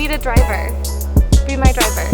need a driver. Be my driver.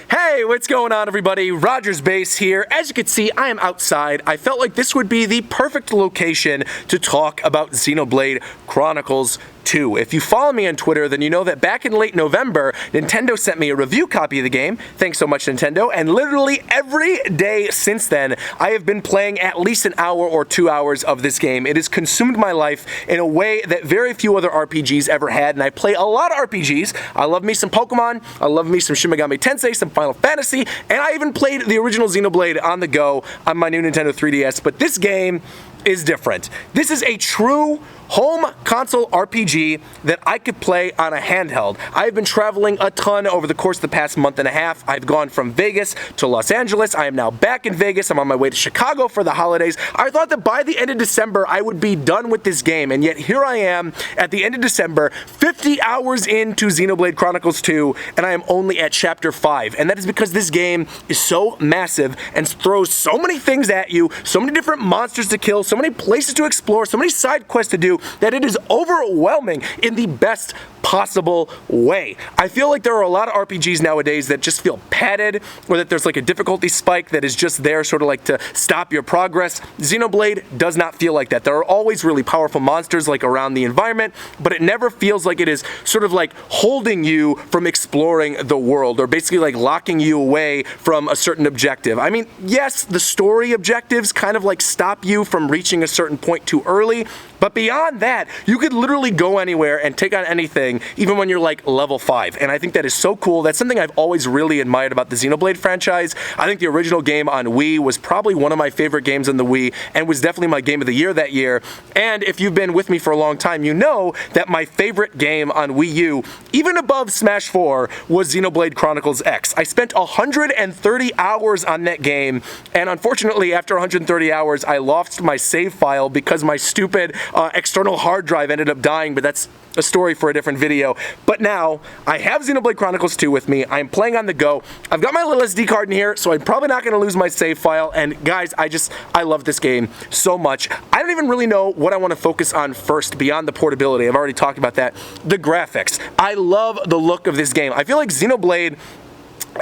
Hey, what's going on, everybody? RogersBase here. As you can see, I am outside. I felt like this would be the perfect location to talk about Xenoblade Chronicles 2. If you follow me on Twitter, then you know that back in late November, Nintendo sent me a review copy of the game. Thanks so much, Nintendo. And literally every day since then, I have been playing at least an hour or 2 hours of this game. It has consumed my life in a way that very few other RPGs ever had, and I play a lot of RPGs. I love me some Pokemon, I love me some Shin Megami Tensei, some Final Fantasy, and I even played the original Xenoblade on the go on my new Nintendo 3DS, but this game is different. This is a true home console RPG that I could play on a handheld. I've been traveling a ton over the course of the past month and a half. I've gone from Vegas to Los Angeles. I am now back in Vegas. I'm on my way to Chicago for the holidays. I thought that by the end of December, I would be done with this game, and yet here I am at the end of December, 50 hours into Xenoblade Chronicles 2, and I am only at Chapter 5. And that is because this game is so massive and throws so many things at you, so many different monsters to kill, so many places to explore, so many side quests to do, that it is overwhelming in the best possible way. I feel like there are a lot of RPGs nowadays that just feel padded, or that there's like a difficulty spike that is just there sort of like to stop your progress. Xenoblade does not feel like that. There are always really powerful monsters like around the environment, but it never feels like it is sort of like holding you from exploring the world, or basically like locking you away from a certain objective. I mean, yes, the story objectives kind of like stop you from reaching a certain point too early, but beyond that, you could literally go anywhere and take on anything, even when you're like level 5. And I think that is so cool. That's something I've always really admired about the Xenoblade franchise. I think the original game on Wii was probably one of my favorite games on the Wii, and was definitely my game of the year that year. And if you've been with me for a long time, you know that my favorite game on Wii U, even above Smash 4, was Xenoblade Chronicles X. I spent 130 hours on that game, and unfortunately, after 130 hours, I lost my save file because my stupid external hard drive ended up dying, but that's a story for a different video. But now, I have Xenoblade Chronicles 2 with me. I'm playing on the go. I've got my little SD card in here, so I'm probably not going to lose my save file. And guys, I love this game so much. I don't even really know what I want to focus on first beyond the portability. I've already talked about that. The graphics. I love the look of this game. I feel like Xenoblade,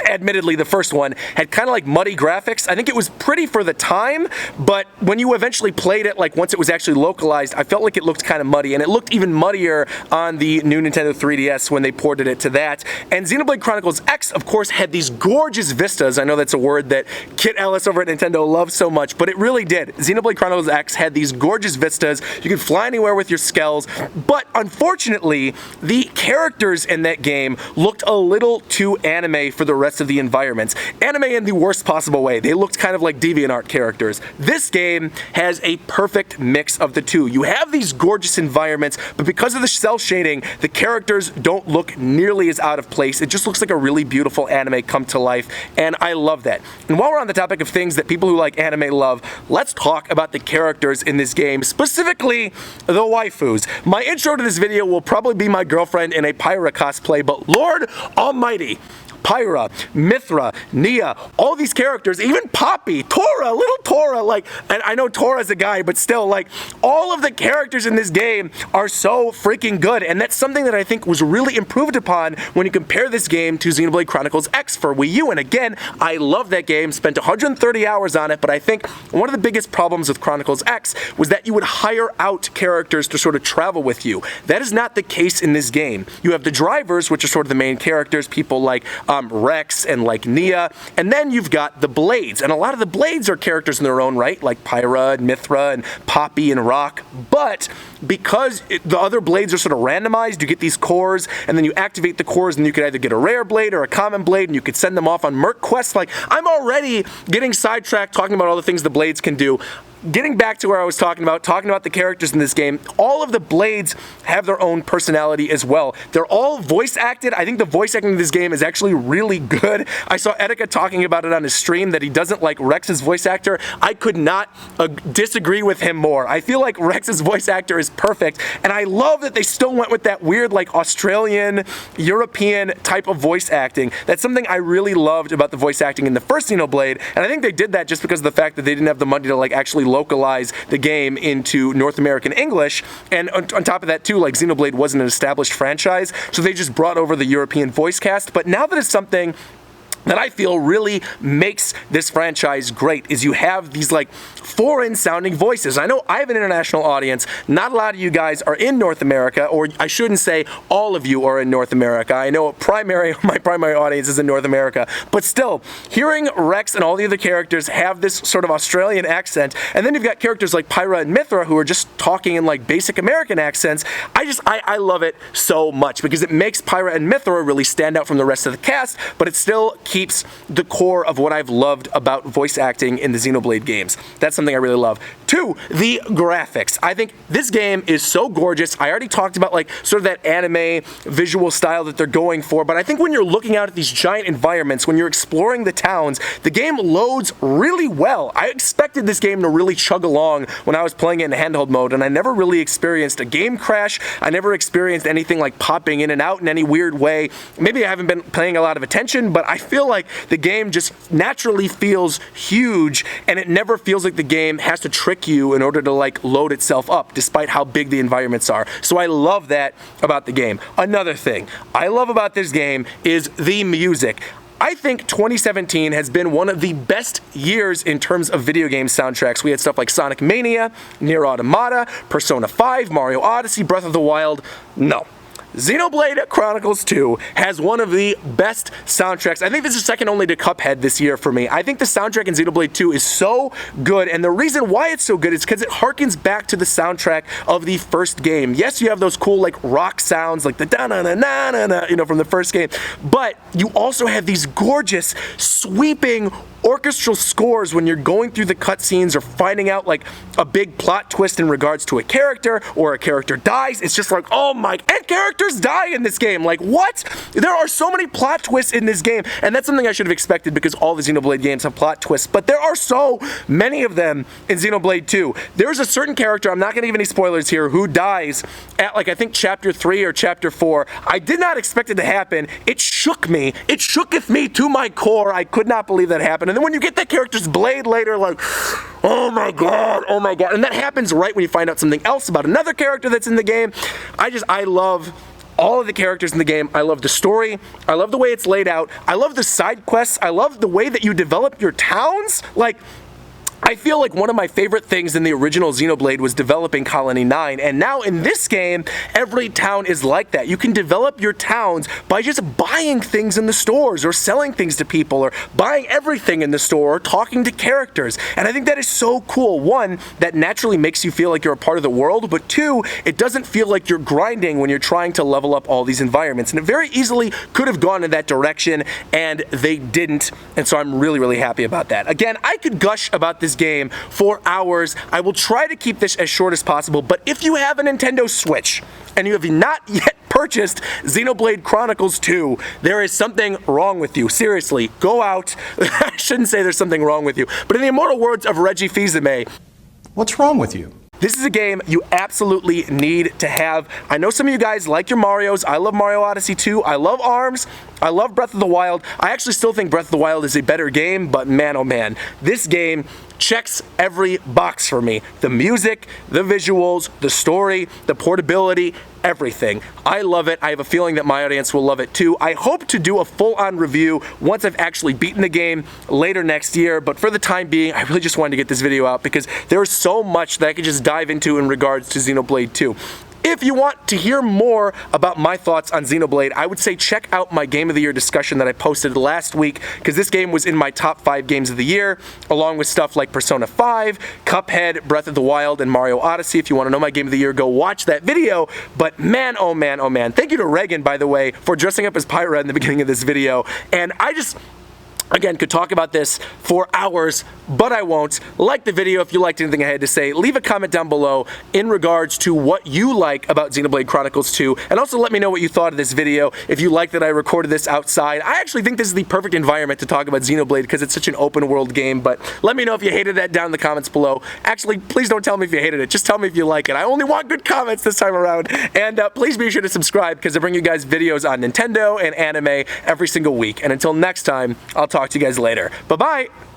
admittedly, the first one had kind of like muddy graphics. I think it was pretty for the time, but when you eventually played it, like once it was actually localized, I felt like it looked kind of muddy, and it looked even muddier on the new Nintendo 3DS when they ported it to that. And Xenoblade Chronicles X, of course, had these gorgeous vistas. I know that's a word that Kit Ellis over at Nintendo loves so much, but it really did. Xenoblade Chronicles X had these gorgeous vistas. You could fly anywhere with your skells, but unfortunately, the characters in that game looked a little too anime for the rest of the environments. Anime in the worst possible way. They looked kind of like DeviantArt characters. This game has a perfect mix of the two. You have these gorgeous environments, but because of the cell shading, the characters don't look nearly as out of place. It just looks like a really beautiful anime come to life, and I love that. And while we're on the topic of things that people who like anime love, let's talk about the characters in this game, specifically the waifus. My intro to this video will probably be my girlfriend in a Pyra cosplay, but Lord Almighty, Pyra, Mithra, Nia, all these characters, even Poppy, Tora, little Tora, like, and I know Tora's a guy, but still, like, all of the characters in this game are so freaking good, and that's something that I think was really improved upon when you compare this game to Xenoblade Chronicles X for Wii U, and again, I love that game, spent 130 hours on it, but I think one of the biggest problems with Chronicles X was that you would hire out characters to sort of travel with you. That is not the case in this game. You have the drivers, which are sort of the main characters, people like Rex and like Nia, and then you've got the Blades, and a lot of the Blades are characters in their own right, like Pyra and Mithra and Poppy and Rock, but because the other Blades are sort of randomized, you get these cores, and then you activate the cores, and you could either get a rare Blade or a common Blade, and you could send them off on Merc quests. Like, I'm already getting sidetracked talking about all the things the Blades can do. getting back to where I was talking about the characters in this game, all of the blades have their own personality as well. They're all voice acted. I think the voice acting in this game is actually really good. I saw Etika talking about it on his stream that he doesn't like Rex's voice actor. I could not disagree with him more. I feel like Rex's voice actor is perfect, and I love that they still went with that weird like Australian, European type of voice acting. That's something I really loved about the voice acting in the first Xenoblade, and I think they did that just because of the fact that they didn't have the money to like actually localize the game into North American English, and on top of that too, like Xenoblade wasn't an established franchise, so they just brought over the European voice cast. But now that it's something that I feel really makes this franchise great is you have these like foreign sounding voices. I know I have an international audience. Not a lot of you guys are in North America, or I shouldn't say all of you are in North America. I know my primary audience is in North America, but still, hearing Rex and all the other characters have this sort of Australian accent, and then you've got characters like Pyra and Mithra who are just talking in like basic American accents. I love it so much because it makes Pyra and Mithra really stand out from the rest of the cast, but it still keeps the core of what I've loved about voice acting in the Xenoblade games. That's something I really love. 2, the graphics. I think this game is so gorgeous. I already talked about like sort of that anime visual style that they're going for, but I think when you're looking out at these giant environments, when you're exploring the towns, the game loads really well. I expected this game to really chug along when I was playing it in handheld mode, and I never really experienced a game crash. I never experienced anything like popping in and out in any weird way. Maybe I haven't been paying a lot of attention, but I feel like the game just naturally feels huge, and it never feels like the game has to trick you in order to like load itself up, despite how big the environments are. So I love that about the game. Another thing I love about this game is the music. I think 2017 has been one of the best years in terms of video game soundtracks. We had stuff like Sonic Mania, Nier Automata, Persona 5, Mario Odyssey, Breath of the Wild. No. Xenoblade Chronicles 2 has one of the best soundtracks. I think this is second only to Cuphead this year for me. I think the soundtrack in Xenoblade 2 is so good, and the reason why it's so good is because it harkens back to the soundtrack of the first game. Yes, you have those cool like rock sounds like the da-na-na-na-na-na, you know, from the first game, but you also have these gorgeous, sweeping orchestral scores when you're going through the cutscenes or finding out like a big plot twist in regards to a character, or a character dies. It's just like, oh my, and characters die in this game. Like, what? There are so many plot twists in this game, and that's something I should have expected because all the Xenoblade games have plot twists, but there are so many of them in Xenoblade 2. There's a certain character, I'm not going to give any spoilers here, who dies at like I think chapter 3 or chapter 4. I did not expect it to happen. It shook me. It shooketh me to my core. I could not believe that happened. And then when you get that character's blade later, like, oh my god, oh my god. And that happens right when you find out something else about another character that's in the game. I love all of the characters in the game. I love the story. I love the way it's laid out. I love the side quests. I love the way that you develop your towns. Like, I feel like one of my favorite things in the original Xenoblade was developing Colony 9, and now in this game, every town is like that. You can develop your towns by just buying things in the stores, or selling things to people, or buying everything in the store, or talking to characters. And I think that is so cool. One, that naturally makes you feel like you're a part of the world, but two, it doesn't feel like you're grinding when you're trying to level up all these environments. And it very easily could have gone in that direction, and they didn't, and so I'm really, really happy about that. Again, I could gush about this game for hours. I will try to keep this as short as possible, but if you have a Nintendo Switch and you have not yet purchased Xenoblade Chronicles 2, there is something wrong with you. Seriously, go out. I shouldn't say there's something wrong with you, but in the immortal words of Reggie Fils-Aimé, what's wrong with you? this is a game you absolutely need to have. I know some of you guys like your Marios. I love Mario Odyssey 2. I love ARMS. I love Breath of the Wild. I actually still think Breath of the Wild is a better game, but man, oh man, this game checks every box for me. The music, the visuals, the story, the portability, everything. I love it. I have a feeling that my audience will love it too. I hope to do a full-on review once I've actually beaten the game later next year, but for the time being, I really just wanted to get this video out because there's so much that I could just dive into in regards to Xenoblade 2. If you want to hear more about my thoughts on Xenoblade, I would say check out my Game of the Year discussion that I posted last week, because this game was in my top 5 games of the year, along with stuff like Persona 5, Cuphead, Breath of the Wild, and Mario Odyssey. If you want to know my Game of the Year, go watch that video. But man, oh man, oh man. Thank you to Reagan, by the way, for dressing up as Pyra in the beginning of this video. And Again, could talk about this for hours, but I won't. Like the video if you liked anything I had to say. Leave a comment down below in regards to what you like about Xenoblade Chronicles 2, and also let me know what you thought of this video. If you like that I recorded this outside, I actually think this is the perfect environment to talk about Xenoblade because it's such an open world game, but let me know if you hated that down in the comments below. Actually, please don't tell me if you hated it. Just tell me if you like it. I only want good comments this time around. And please be sure to subscribe because I bring you guys videos on Nintendo and anime every single week. And until next time, I'll talk to you guys later. Bye-bye!